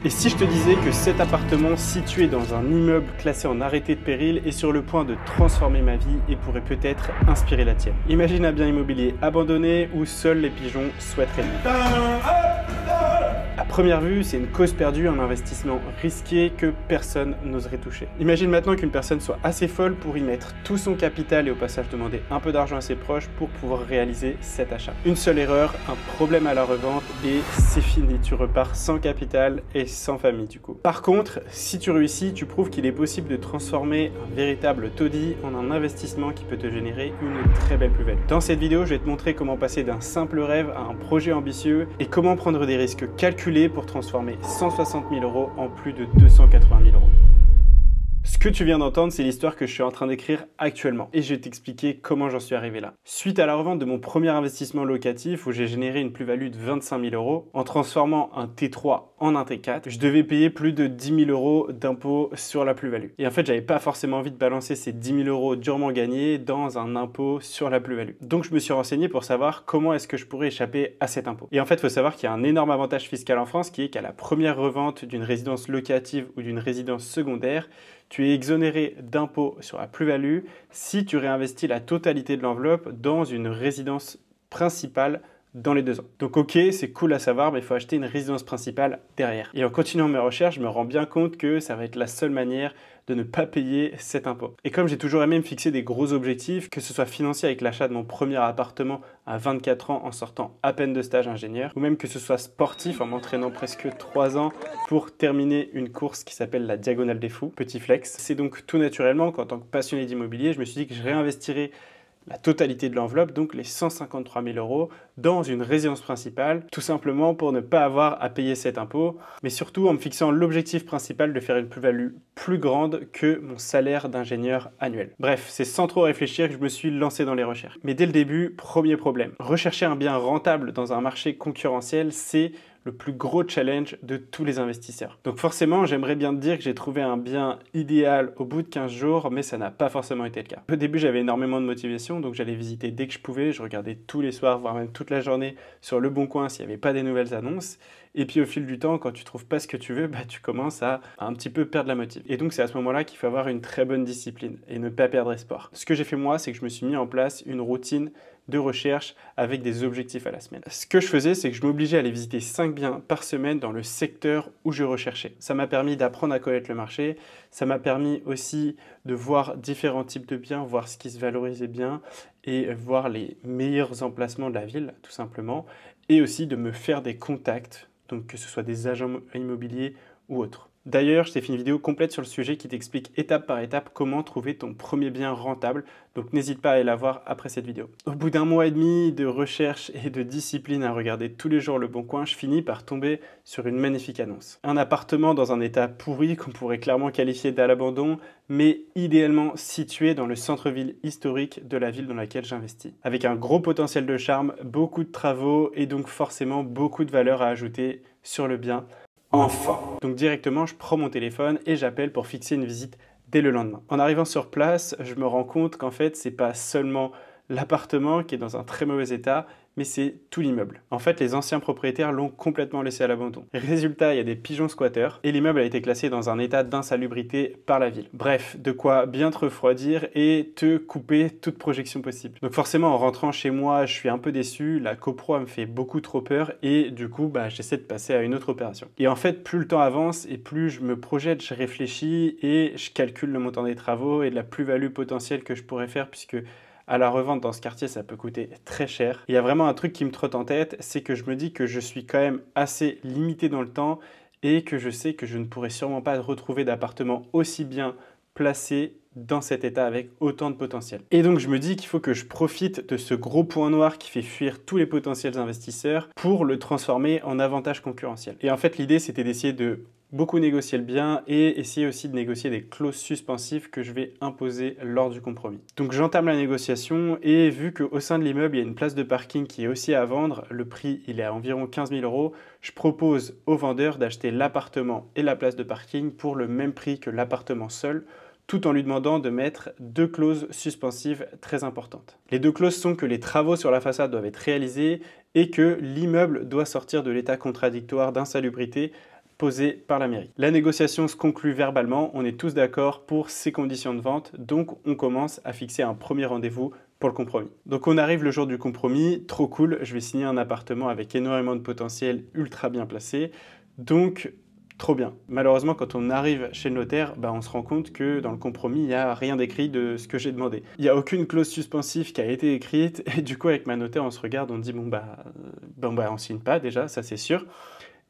Et si je te disais que cet appartement situé dans un immeuble classé en arrêté de péril est sur le point de transformer ma vie et pourrait peut-être inspirer la tienne. Imagine un bien immobilier abandonné où seuls les pigeons souhaiteraient vivre. À première vue, c'est une cause perdue, un investissement risqué que personne n'oserait toucher. Imagine maintenant qu'une personne soit assez folle pour y mettre tout son capital et au passage demander un peu d'argent à ses proches pour pouvoir réaliser cet achat. Une seule erreur, un problème à la revente et c'est fini, tu repars sans capital et sans famille du coup. Par contre, si tu réussis, tu prouves qu'il est possible de transformer un véritable taudis en un investissement qui peut te générer une très belle plus-value. Dans cette vidéo, je vais te montrer comment passer d'un simple rêve à un projet ambitieux et comment prendre des risques calculés pour transformer 160 000 € en plus de 280 000 €. Ce que tu viens d'entendre, c'est l'histoire que je suis en train d'écrire actuellement et je vais t'expliquer comment j'en suis arrivé là. Suite à la revente de mon premier investissement locatif où j'ai généré une plus-value de 25 000 € en transformant un T3 en un T4, je devais payer plus de 10 000 € d'impôt sur la plus-value. Et en fait, j'avais pas forcément envie de balancer ces 10 000 € durement gagnés dans un impôt sur la plus-value. Donc je me suis renseigné pour savoir comment est-ce que je pourrais échapper à cet impôt. Et en fait, il faut savoir qu'il y a un énorme avantage fiscal en France qui est qu'à la première revente d'une résidence locative ou d'une résidence secondaire, tu es exonéré d'impôt sur la plus-value si tu réinvestis la totalité de l'enveloppe dans une résidence principale dans les 2 ans. Donc ok, c'est cool à savoir, mais il faut acheter une résidence principale derrière. Et en continuant mes recherches, je me rends bien compte que ça va être la seule manière de ne pas payer cet impôt. Et comme j'ai toujours aimé me fixer des gros objectifs, que ce soit financier avec l'achat de mon premier appartement à 24 ans en sortant à peine de stage ingénieur, ou même que ce soit sportif en m'entraînant presque 3 ans pour terminer une course qui s'appelle la Diagonale des Fous, petit flex. C'est donc tout naturellement qu'en tant que passionné d'immobilier, je me suis dit que je réinvestirais la totalité de l'enveloppe, donc les 153 000 € dans une résidence principale, tout simplement pour ne pas avoir à payer cet impôt, mais surtout en me fixant l'objectif principal de faire une plus-value plus grande que mon salaire d'ingénieur annuel. Bref, c'est sans trop réfléchir que je me suis lancé dans les recherches. Mais dès le début, premier problème. Rechercher un bien rentable dans un marché concurrentiel, c'est le plus gros challenge de tous les investisseurs. Donc forcément, j'aimerais bien te dire que j'ai trouvé un bien idéal au bout de 15 jours, mais ça n'a pas forcément été le cas. Au début, j'avais énormément de motivation, donc j'allais visiter dès que je pouvais, je regardais tous les soirs, voire même toute la journée sur Le Bon Coin s'il n'y avait pas des nouvelles annonces. Et puis au fil du temps, quand tu trouves pas ce que tu veux, tu commences à un petit peu perdre la motive. Et donc c'est à ce moment-là qu'il faut avoir une très bonne discipline et ne pas perdre espoir. Ce que j'ai fait moi, c'est que je me suis mis en place une routine de recherche avec des objectifs à la semaine. Ce que je faisais, c'est que je m'obligeais à aller visiter 5 biens par semaine dans le secteur où je recherchais. Ça m'a permis d'apprendre à connaître le marché, ça m'a permis aussi de voir différents types de biens, voir ce qui se valorisait bien et voir les meilleurs emplacements de la ville, tout simplement, et aussi de me faire des contacts, donc que ce soit des agents immobiliers ou autres. D'ailleurs, je t'ai fait une vidéo complète sur le sujet qui t'explique étape par étape comment trouver ton premier bien rentable, donc n'hésite pas à aller la voir après cette vidéo. Au bout d'1 mois et demi de recherche et de discipline à regarder tous les jours Le Bon Coin, je finis par tomber sur une magnifique annonce. Un appartement dans un état pourri qu'on pourrait clairement qualifier d'à l'abandon, mais idéalement situé dans le centre-ville historique de la ville dans laquelle j'investis. Avec un gros potentiel de charme, beaucoup de travaux et donc forcément beaucoup de valeur à ajouter sur le bien. Enfin. Donc directement, je prends mon téléphone et j'appelle pour fixer une visite dès le lendemain. En arrivant sur place, je me rends compte qu'en fait, c'est pas seulement l'appartement qui est dans un très mauvais état, mais c'est tout l'immeuble. En fait, les anciens propriétaires l'ont complètement laissé à l'abandon. Résultat, il y a des pigeons squatteurs et l'immeuble a été classé dans un état d'insalubrité par la ville. Bref, de quoi bien te refroidir et te couper toute projection possible. Donc forcément, en rentrant chez moi, je suis un peu déçu, la copro me fait beaucoup trop peur et du coup, j'essaie de passer à une autre opération. Et en fait, plus le temps avance et plus je me projette, je réfléchis et je calcule le montant des travaux et de la plus-value potentielle que je pourrais faire puisque à la revente dans ce quartier, ça peut coûter très cher. Il y a vraiment un truc qui me trotte en tête, c'est que je me dis que je suis quand même assez limité dans le temps et que je sais que je ne pourrai sûrement pas retrouver d'appartement aussi bien placé dans cet état avec autant de potentiel. Et donc je me dis qu'il faut que je profite de ce gros point noir qui fait fuir tous les potentiels investisseurs pour le transformer en avantage concurrentiel. Et en fait, l'idée, c'était d'essayer de beaucoup négocier le bien et essayer aussi de négocier des clauses suspensives que je vais imposer lors du compromis. Donc j'entame la négociation et vu qu'au sein de l'immeuble, il y a une place de parking qui est aussi à vendre, le prix il est à environ 15 000 €, je propose au vendeur d'acheter l'appartement et la place de parking pour le même prix que l'appartement seul, tout en lui demandant de mettre 2 clauses suspensives très importantes. Les 2 clauses sont que les travaux sur la façade doivent être réalisés et que l'immeuble doit sortir de l'état contradictoire d'insalubrité posées par la mairie. La négociation se conclut verbalement, on est tous d'accord pour ces conditions de vente, donc on commence à fixer un premier rendez-vous pour le compromis. Donc on arrive le jour du compromis, trop cool, je vais signer un appartement avec énormément de potentiel, ultra bien placé, donc trop bien. Malheureusement, quand on arrive chez le notaire, on se rend compte que dans le compromis, il n'y a rien d'écrit de ce que j'ai demandé. Il n'y a aucune clause suspensive qui a été écrite, et du coup avec ma notaire, on se regarde, on dit on signe pas déjà, ça c'est sûr.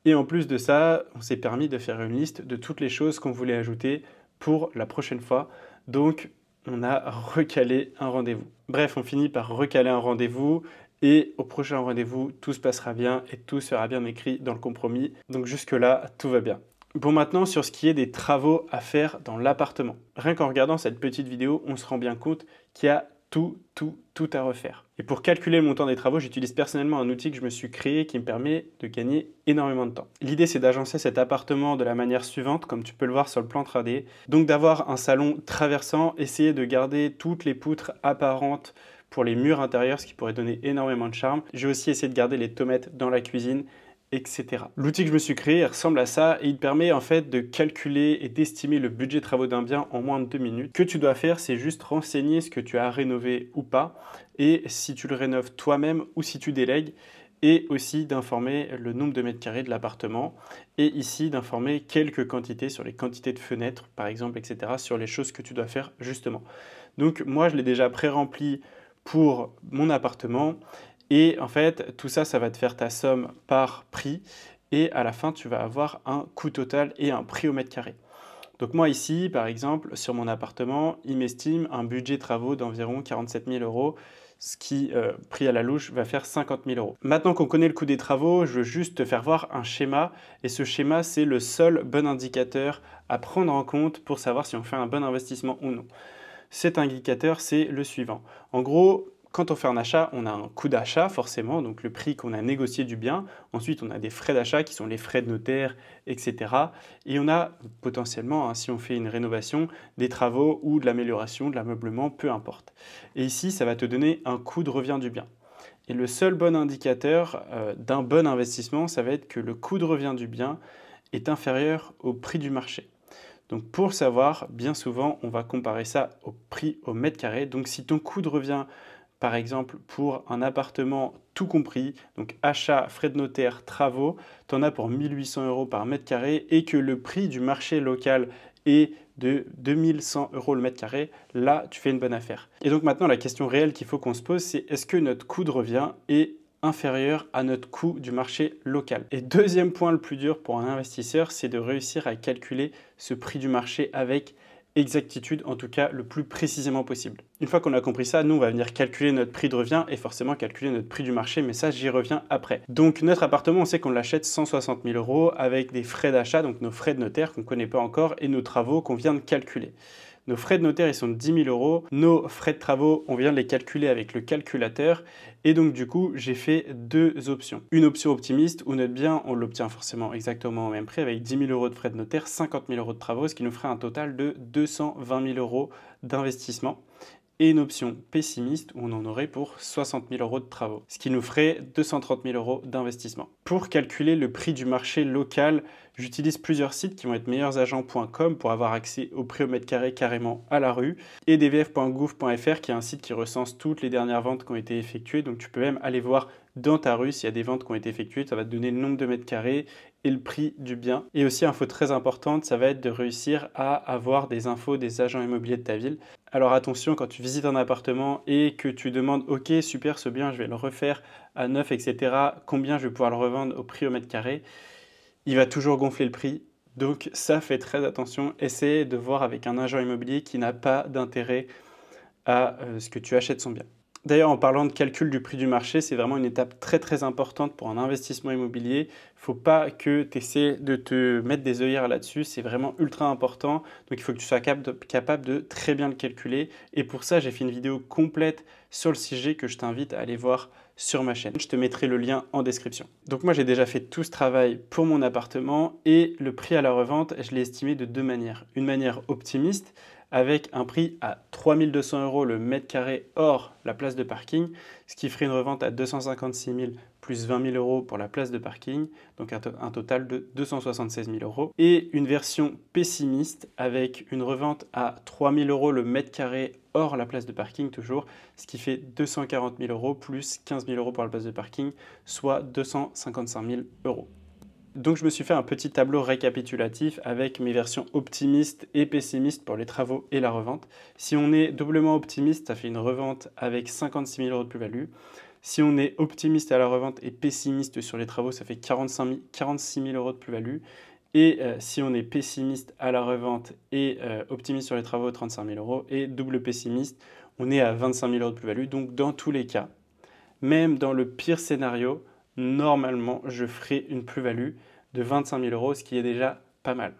Et en plus de ça, on s'est permis de faire une liste de toutes les choses qu'on voulait ajouter pour la prochaine fois. Donc on a recalé un rendez-vous. Bref, on finit par recaler un rendez-vous et au prochain rendez-vous, tout se passera bien et tout sera bien écrit dans le compromis. Donc jusque-là, tout va bien. Bon, maintenant, sur ce qui est des travaux à faire dans l'appartement. Rien qu'en regardant cette petite vidéo, on se rend bien compte qu'il y a tout à refaire. Et pour calculer le montant des travaux, j'utilise personnellement un outil que je me suis créé qui me permet de gagner énormément de temps. L'idée, c'est d'agencer cet appartement de la manière suivante, comme tu peux le voir sur le plan 3D. Donc d'avoir un salon traversant, essayer de garder toutes les poutres apparentes pour les murs intérieurs, ce qui pourrait donner énormément de charme. J'ai aussi essayé de garder les tomates dans la cuisine, etc. L'outil que je me suis créé ressemble à ça et il permet en fait de calculer et d'estimer le budget travaux d'un bien en moins de 2 minutes. Ce que tu dois faire, c'est juste renseigner ce que tu as rénové ou pas et si tu le rénoves toi-même ou si tu délègues, et aussi d'informer le nombre de mètres carrés de l'appartement et ici d'informer quelques quantités sur les quantités de fenêtres par exemple, etc. sur les choses que tu dois faire justement. Donc moi je l'ai déjà pré-rempli pour mon appartement. Et en fait, tout ça, ça va te faire ta somme par prix. Et à la fin, tu vas avoir un coût total et un prix au mètre carré. Donc moi ici, par exemple, sur mon appartement, il m'estime un budget travaux d'environ 47 000 €, ce qui, pris à la louche, va faire 50 000 €. Maintenant qu'on connaît le coût des travaux, je veux juste te faire voir un schéma. Et ce schéma, c'est le seul bon indicateur à prendre en compte pour savoir si on fait un bon investissement ou non. Cet indicateur, c'est le suivant. En gros, quand on fait un achat, on a un coût d'achat forcément, donc le prix qu'on a négocié du bien. Ensuite, on a des frais d'achat qui sont les frais de notaire, etc. Et on a potentiellement, si on fait une rénovation, des travaux ou de l'amélioration, de l'ameublement, peu importe. Et ici, ça va te donner un coût de revient du bien. Et le seul bon indicateur d'un bon investissement, ça va être que le coût de revient du bien est inférieur au prix du marché. Donc pour savoir, bien souvent, on va comparer ça au prix au mètre carré. Donc si ton coût de revient, par exemple, pour un appartement tout compris, donc achat, frais de notaire, travaux, tu en as pour 1 800 € par mètre carré et que le prix du marché local est de 2 100 € le mètre carré, là, tu fais une bonne affaire. Et donc maintenant, la question réelle qu'il faut qu'on se pose, c'est est-ce que notre coût de revient est inférieur à notre coût du marché local? Et deuxième point le plus dur pour un investisseur, c'est de réussir à calculer ce prix du marché avec exactitude, en tout cas le plus précisément possible. Une fois qu'on a compris ça, nous on va venir calculer notre prix de revient et forcément calculer notre prix du marché, mais ça j'y reviens après. Donc notre appartement, on sait qu'on l'achète 160 000 € avec des frais d'achat, donc nos frais de notaire qu'on ne connaît pas encore et nos travaux qu'on vient de calculer. Nos frais de notaire, ils sont de 10 000 €. Nos frais de travaux, on vient de les calculer avec le calculateur. Et donc, du coup, j'ai fait deux options. Une option optimiste où notre bien, on l'obtient forcément exactement au même prix avec 10 000 € de frais de notaire, 50 000 € de travaux, ce qui nous ferait un total de 220 000 € d'investissement. Et une option pessimiste où on en aurait pour 60 000 € de travaux, ce qui nous ferait 230 000 € d'investissement. Pour calculer le prix du marché local, j'utilise plusieurs sites qui vont être meilleursagents.com pour avoir accès au prix au mètre carré carrément à la rue, et dvf.gouv.fr qui est un site qui recense toutes les dernières ventes qui ont été effectuées, donc tu peux même aller voir dans ta rue s'il y a des ventes qui ont été effectuées, ça va te donner le nombre de mètres carrés et le prix du bien. Et aussi, info très importante, ça va être de réussir à avoir des infos des agents immobiliers de ta ville. Alors attention, quand tu visites un appartement et que tu demandes « Ok, super, ce bien, je vais le refaire à neuf, etc. Combien je vais pouvoir le revendre au prix au mètre carré ?» Il va toujours gonfler le prix. Donc ça, fais très attention. Essaie de voir avec un agent immobilier qui n'a pas d'intérêt à ce que tu achètes son bien. D'ailleurs, en parlant de calcul du prix du marché, c'est vraiment une étape très importante pour un investissement immobilier. Il ne faut pas que tu essaies de te mettre des œillères là-dessus, c'est vraiment ultra important. Donc il faut que tu sois capable de très bien le calculer. Et pour ça, j'ai fait une vidéo complète sur le sujet que je t'invite à aller voir sur ma chaîne. Je te mettrai le lien en description. Donc moi, j'ai déjà fait tout ce travail pour mon appartement et le prix à la revente, je l'ai estimé de deux manières. Une manière optimiste, avec un prix à 3 200 € le mètre carré hors la place de parking, ce qui ferait une revente à 256 000 plus 20 000 € pour la place de parking, donc un total de 276 000 €. Et une version pessimiste avec une revente à 3 000 € le mètre carré hors la place de parking toujours, ce qui fait 240 000 € plus 15 000 € pour la place de parking, soit 255 000 €. Donc je me suis fait un petit tableau récapitulatif avec mes versions optimistes et pessimistes pour les travaux et la revente. Si on est doublement optimiste, ça fait une revente avec 56 000 € de plus-value. Si on est optimiste à la revente et pessimiste sur les travaux, ça fait 46 000 € de plus-value. Et si on est pessimiste à la revente et optimiste sur les travaux, 35 000 €. Et double pessimiste, on est à 25 000 € de plus-value. Donc dans tous les cas, même dans le pire scénario, normalement, je ferai une plus-value de 25 000 €, ce qui est déjà pas mal.